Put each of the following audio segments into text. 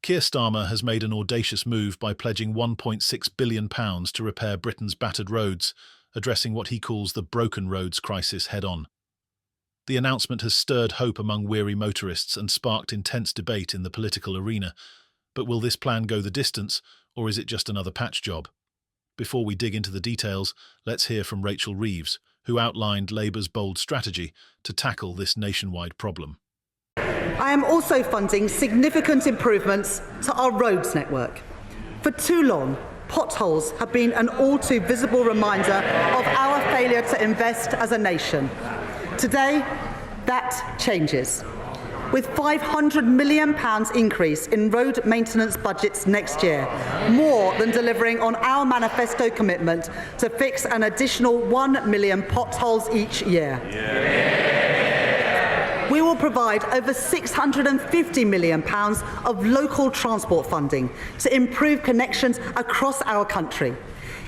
Keir Starmer has made an audacious move by pledging £1.6 billion to repair Britain's battered roads, addressing what he calls the broken roads crisis head-on. The announcement has stirred hope among weary motorists and sparked intense debate in the political arena. But will this plan go the distance, or is it just another patch job? Before we dig into the details, let's hear from Rachel Reeves, who outlined Labour's bold strategy to tackle this nationwide problem. I am also funding significant improvements to our roads network. For too long, potholes have been an all too visible reminder of our failure to invest as a nation. Today, that changes. With £500 million increase in road maintenance budgets next year, more than delivering on our manifesto commitment to fix an additional 1 million potholes each year. We will provide over £650 million of local transport funding to improve connections across our country,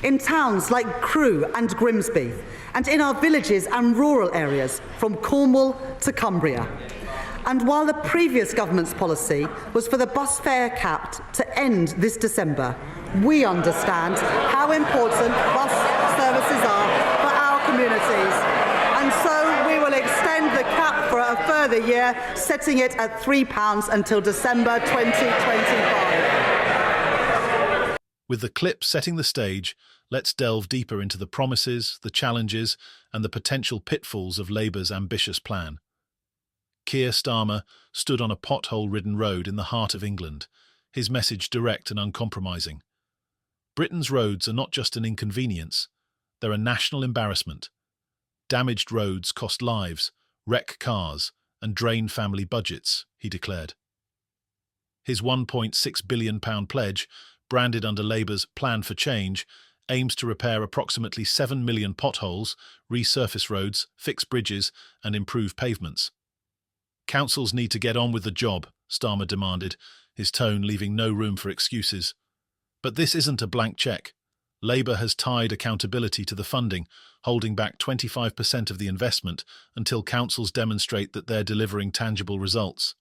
in towns like Crewe and Grimsby, and in our villages and rural areas from Cornwall to Cumbria. And while the previous government's policy was for the bus fare cap to end this December, we understand how important bus services are for our communities. And so we will extend the cap for a further year, setting it at £3 until December 2025. With the clip setting the stage, let's delve deeper into the promises, the challenges, and the potential pitfalls of Labour's ambitious plan. Keir Starmer stood on a pothole-ridden road in the heart of England, his message direct and uncompromising. Britain's roads are not just an inconvenience, they're a national embarrassment. Damaged roads cost lives, wreck cars, and drain family budgets, he declared. His £1.6 billion pledge, branded under Labour's Plan for Change, aims to repair approximately 7 million potholes, resurface roads, fix bridges, and improve pavements. Councils need to get on with the job, Starmer demanded, his tone leaving no room for excuses. But this isn't a blank cheque. Labour has tied accountability to the funding, holding back 25% of the investment until councils demonstrate that they're delivering tangible results.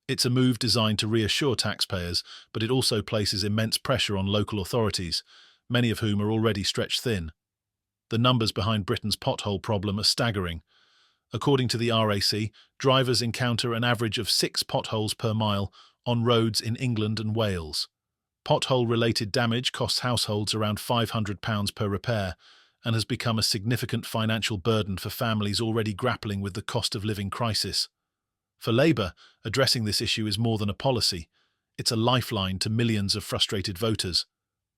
It's a move designed to reassure taxpayers, but it also places immense pressure on local authorities, many of whom are already stretched thin. The numbers behind Britain's pothole problem are staggering. According to the RAC, drivers encounter an average of 6 potholes per mile on roads in England and Wales. Pothole-related damage costs households around £500 per repair and has become a significant financial burden for families already grappling with the cost of living crisis. For Labour, addressing this issue is more than a policy. It's a lifeline to millions of frustrated voters.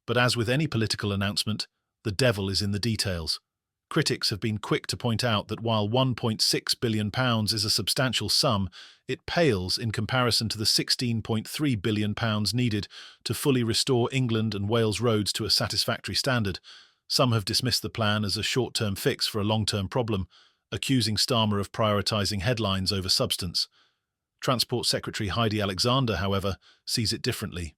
But as with any political announcement, the devil is in the details. Critics have been quick to point out that while £1.6 billion is a substantial sum, it pales in comparison to the £16.3 billion needed to fully restore England and Wales roads to a satisfactory standard. Some have dismissed the plan as a short-term fix for a long-term problem, accusing Starmer of prioritising headlines over substance. Transport Secretary Heidi Alexander, however, sees it differently.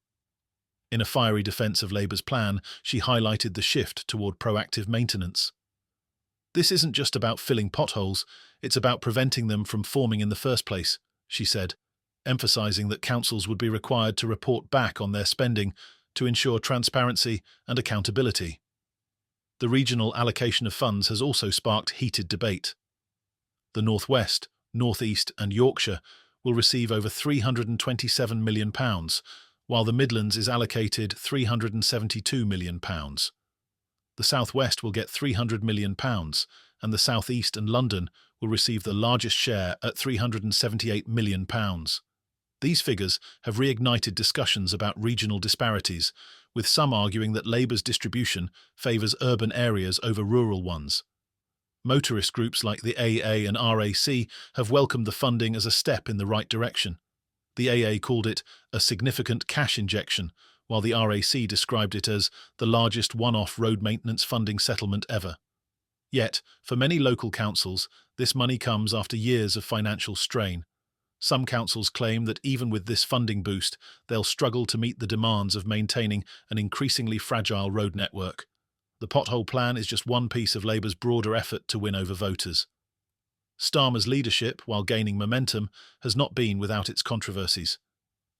In a fiery defence of Labour's plan, she highlighted the shift toward proactive maintenance. "This isn't just about filling potholes, it's about preventing them from forming in the first place," she said, emphasising that councils would be required to report back on their spending to ensure transparency and accountability. The regional allocation of funds has also sparked heated debate. The North West, North East and Yorkshire will receive over £327 million, while the Midlands is allocated £372 million. The South West will get £300 million, and the South East and London will receive the largest share at £378 million. These figures have reignited discussions about regional disparities, with some arguing that Labour's distribution favours urban areas over rural ones. Motorist groups like the AA and RAC have welcomed the funding as a step in the right direction. The AA called it a significant cash injection, while the RAC described it as the largest one-off road maintenance funding settlement ever. Yet, for many local councils, this money comes after years of financial strain. Some councils claim that even with this funding boost, they'll struggle to meet the demands of maintaining an increasingly fragile road network. The pothole plan is just one piece of Labour's broader effort to win over voters. Starmer's leadership, while gaining momentum, has not been without its controversies.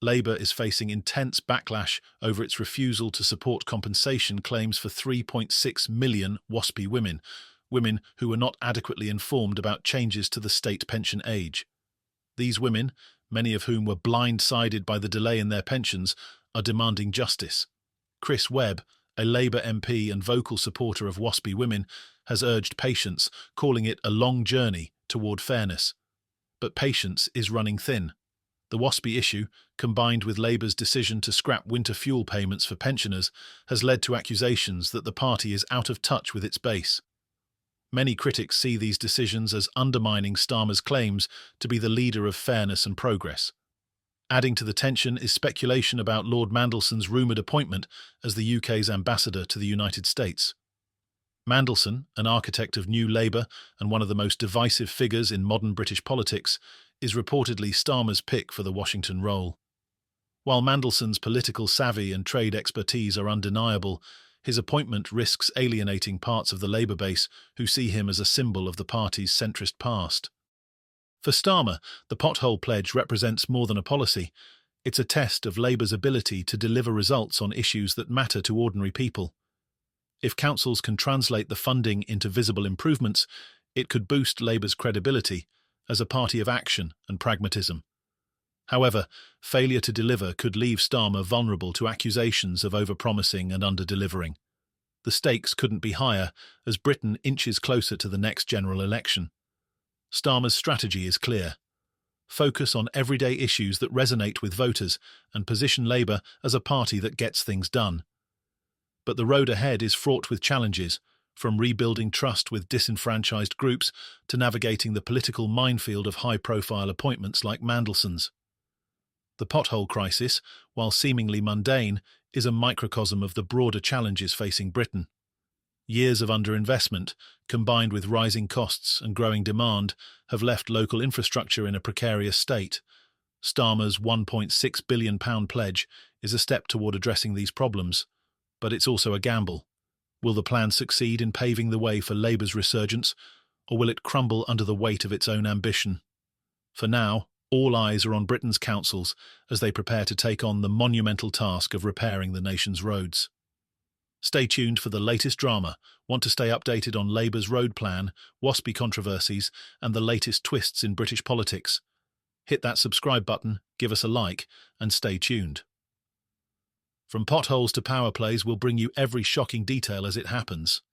Labour is facing intense backlash over its refusal to support compensation claims for 3.6 million WASPy women, women who were not adequately informed about changes to the state pension age. These women, many of whom were blindsided by the delay in their pensions, are demanding justice. Chris Webb, a Labour MP and vocal supporter of WASPy women, has urged patience, calling it a long journey toward fairness. But patience is running thin. The WASPy issue, combined with Labour's decision to scrap winter fuel payments for pensioners, has led to accusations that the party is out of touch with its base. Many critics see these decisions as undermining Starmer's claims to be the leader of fairness and progress. Adding to the tension is speculation about Lord Mandelson's rumoured appointment as the UK's ambassador to the United States. Mandelson, an architect of New Labour and one of the most divisive figures in modern British politics, is reportedly Starmer's pick for the Washington role. While Mandelson's political savvy and trade expertise are undeniable, his appointment risks alienating parts of the Labour base who see him as a symbol of the party's centrist past. For Starmer, the pothole pledge represents more than a policy. It's a test of Labour's ability to deliver results on issues that matter to ordinary people. If councils can translate the funding into visible improvements, it could boost Labour's credibility as a party of action and pragmatism. However, failure to deliver could leave Starmer vulnerable to accusations of overpromising and under-delivering. The stakes couldn't be higher as Britain inches closer to the next general election. Starmer's strategy is clear. Focus on everyday issues that resonate with voters and position Labour as a party that gets things done. But the road ahead is fraught with challenges, from rebuilding trust with disenfranchised groups to navigating the political minefield of high-profile appointments like Mandelson's. The pothole crisis, while seemingly mundane, is a microcosm of the broader challenges facing Britain. Years of underinvestment, combined with rising costs and growing demand, have left local infrastructure in a precarious state. Starmer's £1.6 billion pledge is a step toward addressing these problems, but it's also a gamble. Will the plan succeed in paving the way for Labour's resurgence, or will it crumble under the weight of its own ambition? For now, all eyes are on Britain's councils as they prepare to take on the monumental task of repairing the nation's roads. Stay tuned for the latest drama. Want to stay updated on Labour's road plan, WASPy controversies, and the latest twists in British politics? Hit that subscribe button, give us a like, and stay tuned. From potholes to power plays, we'll bring you every shocking detail as it happens.